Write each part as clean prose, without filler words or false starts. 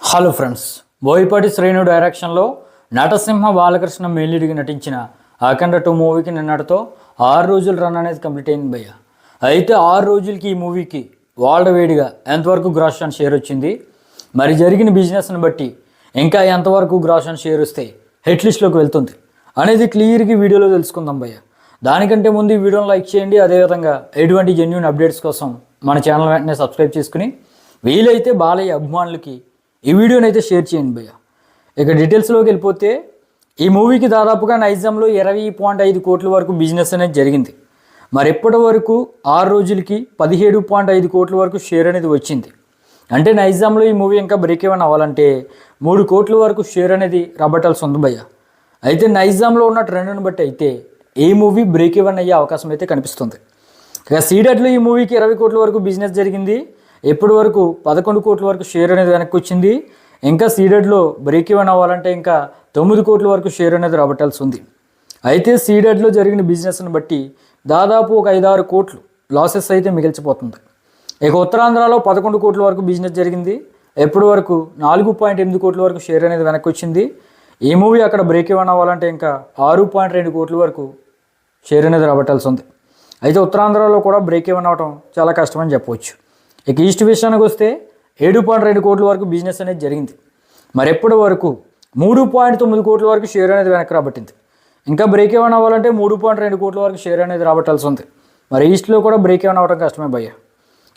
Hello friends, Boyapati Srinu డైరెక్షన్లో నటసింహ బాలకృష్ణ మేలీడికి నటించిన అఖండ 2 మూవీకి నిన్నటితో 6 రోజులు రన్ అనేది కంప్లీట్ అయింది భయ్య. అయితే 6 రోజులకి ఈ మూవీకి వరల్డ్ వైడ్గా ఎంతవరకు గ్రాస్ ఆన్ షేర్ వచ్చింది, మరి జరిగిన బిజినెస్ని బట్టి ఇంకా ఎంతవరకు గ్రాస్ ఆన్ షేర్ వస్తే హిట్ లిస్ట్లోకి వెళ్తుంది అనేది క్లియర్గా వీడియోలో తెలుసుకుందాం భయ్య. దానికంటే ముందు ఈ వీడియోని లైక్ చేయండి. అదేవిధంగా ఎటువంటి జెన్యూన్ అప్డేట్స్ కోసం మన ఛానల్ వెంటనే సబ్స్క్రైబ్ చేసుకుని వీలైతే బాలయ్య అభిమానులకి ఈ వీడియోని అయితే షేర్ చేయండి భయ్య. ఇక డీటెయిల్స్లోకి వెళ్ళిపోతే ఈ మూవీకి దాదాపుగా నైజాంలో 20.5 కోట్ల వరకు బిజినెస్ అనేది జరిగింది. మరి ఎప్పటి వరకు 6 రోజులకి 17.5 కోట్ల వరకు షేర్ అనేది వచ్చింది. అంటే నైజాంలో ఈ మూవీ ఇంకా బ్రేక్ ఈవెన్ అవ్వాలంటే 3 కోట్ల వరకు షేర్ అనేది రాబట్టాల్సి ఉంది భయ్య. అయితే నైజాంలో ఉన్న ట్రెండ్ని బట్టి అయితే ఈ మూవీ బ్రేక్ ఈవెన్ అయ్యే అవకాశం అయితే కనిపిస్తుంది. ఇక సీడెట్లో ఈ మూవీకి 20 కోట్ల వరకు బిజినెస్ జరిగింది. ఎప్పటి వరకు 11 కోట్ల వరకు షేర్ అనేది వెనక్కి వచ్చింది. ఇంకా సీడెడ్లో బ్రేక్ ఈవెన్ అవ్వాలంటే ఇంకా 9 కోట్ల వరకు షేర్ అనేది రాబట్టాల్సి ఉంది. అయితే సీడెడ్లో జరిగిన బిజినెస్ని బట్టి దాదాపు ఒక 5-6 కోట్లు లాసెస్ అయితే మిగిల్చిపోతుంది. ఇక ఉత్తరాంధ్రలో 11 కోట్ల వరకు బిజినెస్ జరిగింది. ఎప్పటి వరకు 4.8 కోట్ల వరకు షేర్ అనేది వెనక్కి వచ్చింది. ఈ మూవీ అక్కడ బ్రేక్ ఈవెన్ అవ్వాలంటే ఇంకా 6.2 కోట్ల వరకు షేర్ అనేది రాబట్టాల్సి ఉంది. అయితే ఉత్తరాంధ్రలో కూడా బ్రేక్ ఈవెన్ అవ్వడం చాలా కష్టమని చెప్పవచ్చు. ఇక ఈస్ట్ విషయానికి వస్తే 7.2 కోట్ల వరకు బిజినెస్ అనేది జరిగింది. మరి ఎప్పటి వరకు 3.9 కోట్ల వరకు షేర్ అనేది వెనక్కి రాబట్టింది. ఇంకా బ్రేక్ ఈవెన్ అవ్వాలంటే 3.2 కోట్ల వరకు షేర్ అనేది రాబట్టాల్సి ఉంది. మరి ఈస్ట్లో కూడా బ్రేక్ ఈవెన్ అవ్వడం కష్టమే భయ్య.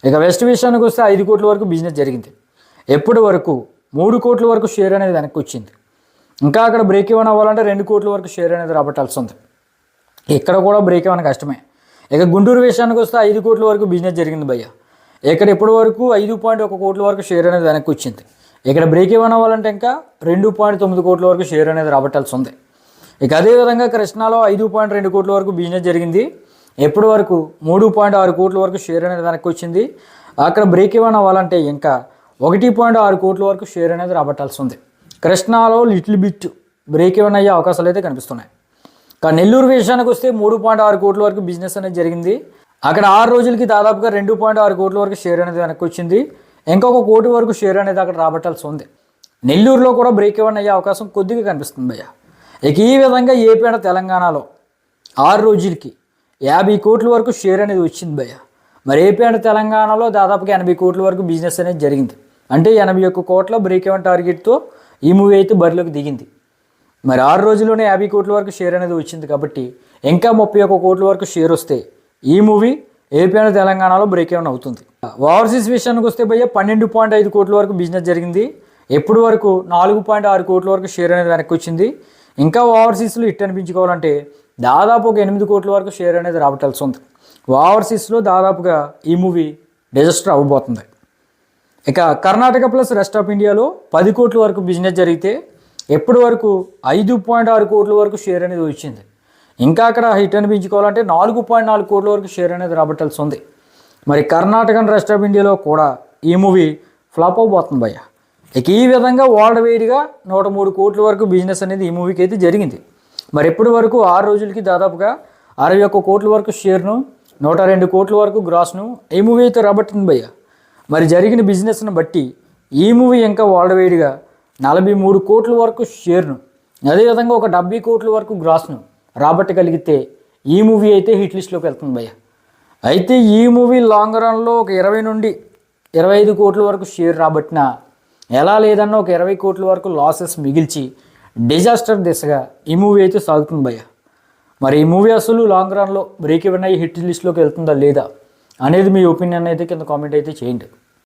ఇక వెస్ట్ విషయానికి వస్తే 5 కోట్ల వరకు బిజినెస్ జరిగింది. ఎప్పటి వరకు 3 కోట్ల వరకు షేర్ అనేది వెనక్కి వచ్చింది. ఇంకా అక్కడ బ్రేక్ ఈవెన్ అవ్వాలంటే 2 కోట్ల వరకు షేర్ అనేది రాబట్టాల్సి ఉంది. ఇక్కడ కూడా బ్రేక్ ఈవెన్ కష్టమే. ఇక గుంటూరు విషయానికి వస్తే 5 కోట్ల వరకు బిజినెస్ జరిగింది భయ్య. ఇక్కడ ఇప్పటి వరకు 5.1 కోట్ల వరకు షేర్ అనేది వెనక్కి వచ్చింది. ఇక్కడ బ్రేక్ ఈవెన్ అవ్వాలంటే ఇంకా 2.9 కోట్ల వరకు షేర్ అనేది రాబట్టాల్సి ఉంది. ఇక అదేవిధంగా కృష్ణాలో 5.2 కోట్ల వరకు బిజినెస్ జరిగింది. ఎప్పటి వరకు 3.6 కోట్ల వరకు షేర్ అనేది వెనక్కి వచ్చింది. అక్కడ బ్రేక్ ఈవెన్ అవ్వాలంటే ఇంకా 1.6 కోట్ల వరకు షేర్ అనేది రాబట్టాల్సి ఉంది. కృష్ణాలో లిటిల్ బిట్ బ్రేక్ ఈవెన్ అయ్యే అవకాశాలు అయితే కనిపిస్తున్నాయి. కానీ నెల్లూరు విషయానికి వస్తే 3.6 కోట్ల వరకు బిజినెస్ అనేది జరిగింది. అక్కడ 6 రోజులకి దాదాపుగా 2.6 కోట్ల వరకు షేర్ అనేది వెనక్కి వచ్చింది. ఇంకొక 1 కోటి వరకు షేర్ అనేది అక్కడ రాబట్టాల్సి ఉంది. నెల్లూరులో కూడా బ్రేక్ ఈవెన్ అయ్యే అవకాశం కొద్దిగా కనిపిస్తుంది భయ్య. ఇక ఈ విధంగా ఏపీ అండ్ తెలంగాణలో 6 రోజులకి 50 కోట్ల వరకు షేర్ అనేది వచ్చింది భయ్య. మరి ఏపీ అండ్ తెలంగాణలో దాదాపుగా 80 కోట్ల వరకు బిజినెస్ అనేది జరిగింది. అంటే 81 కోట్ల బ్రేక్ ఈవెన్ టార్గెట్తో ఈ మూవీ అయితే బరిలోకి దిగింది. మరి 6 రోజుల్లోనే 50 కోట్ల వరకు షేర్ అనేది వచ్చింది కాబట్టి ఇంకా 31 కోట్ల వరకు షేర్ వస్తే ఈ మూవీ ఏపీ అండ్ తెలంగాణలో బ్రేక్ ఈవెన్ అవుతుంది. ఓవర్సీస్ విషయానికి వస్తే భయ్య 12.5 కోట్ల వరకు బిజినెస్ జరిగింది. ఎప్పటి వరకు 4.6 కోట్ల వరకు షేర్ అనేది వెనక్కి వచ్చింది. ఇంకా ఓవర్సీస్లో హిట్ అనిపించుకోవాలంటే దాదాపు ఒక 8 కోట్ల వరకు షేర్ అనేది రాబట్టాల్సి ఉంది. ఓవర్సీస్లో దాదాపుగా ఈ మూవీ డిజాస్టర్ అవ్వబోతుంది. ఇక కర్ణాటక ప్లస్ రెస్ట్ ఆఫ్ ఇండియాలో 10 కోట్ల వరకు బిజినెస్ జరిగితే ఎప్పటి వరకు 5.6 కోట్ల వరకు షేర్ అనేది వచ్చింది. ఇంకా అక్కడ హిట్ అనిపించుకోవాలంటే 4.4 కోట్ల వరకు షేర్ అనేది రాబట్టాల్సి ఉంది. మరి కర్ణాటక అండ్ రెస్ట్ ఆఫ్ ఇండియాలో కూడా ఈ మూవీ ఫ్లాప్ అవబోతుంది భయ్య. ఇక ఈ విధంగా వరల్డ్ వైడ్గా 103 కోట్ల వరకు బిజినెస్ అనేది ఈ మూవీకి అయితే జరిగింది. మరి ఎప్పటి వరకు 6 రోజులకి దాదాపుగా 61 కోట్ల వరకు షేర్ను, 102 కోట్ల వరకు గ్రాస్ను ఈ మూవీ అయితే రాబట్టింది భయ్య. మరి జరిగిన బిజినెస్ను బట్టి ఈ మూవీ ఇంకా వరల్డ్ వైడ్గా 43 కోట్ల వరకు షేర్ను, అదేవిధంగా ఒక 70 కోట్ల వరకు గ్రాస్ను రాబట్టగలిగితే ఈ మూవీ అయితే హిట్ లిస్ట్లోకి వెళ్తుంది భయ్య. అయితే ఈ మూవీ లాంగ్ రన్లో ఒక 20 నుండి 25 కోట్ల వరకు షేర్ రాబట్టినా ఎలా లేదన్నా ఒక 20 కోట్ల వరకు లాసెస్ మిగిల్చి డిజాస్టర్ దిశగా ఈ మూవీ అయితే సాగుతుంది భయ్య. మరి ఈ మూవీ అసలు లాంగ్ రన్లో బ్రేక్ ఈవెన్ అయ్యి హిట్ లిస్ట్లోకి వెళ్తుందా లేదా అనేది మీ ఒపీనియన్ అయితే కింద కామెంట్ అయితే చేయండి.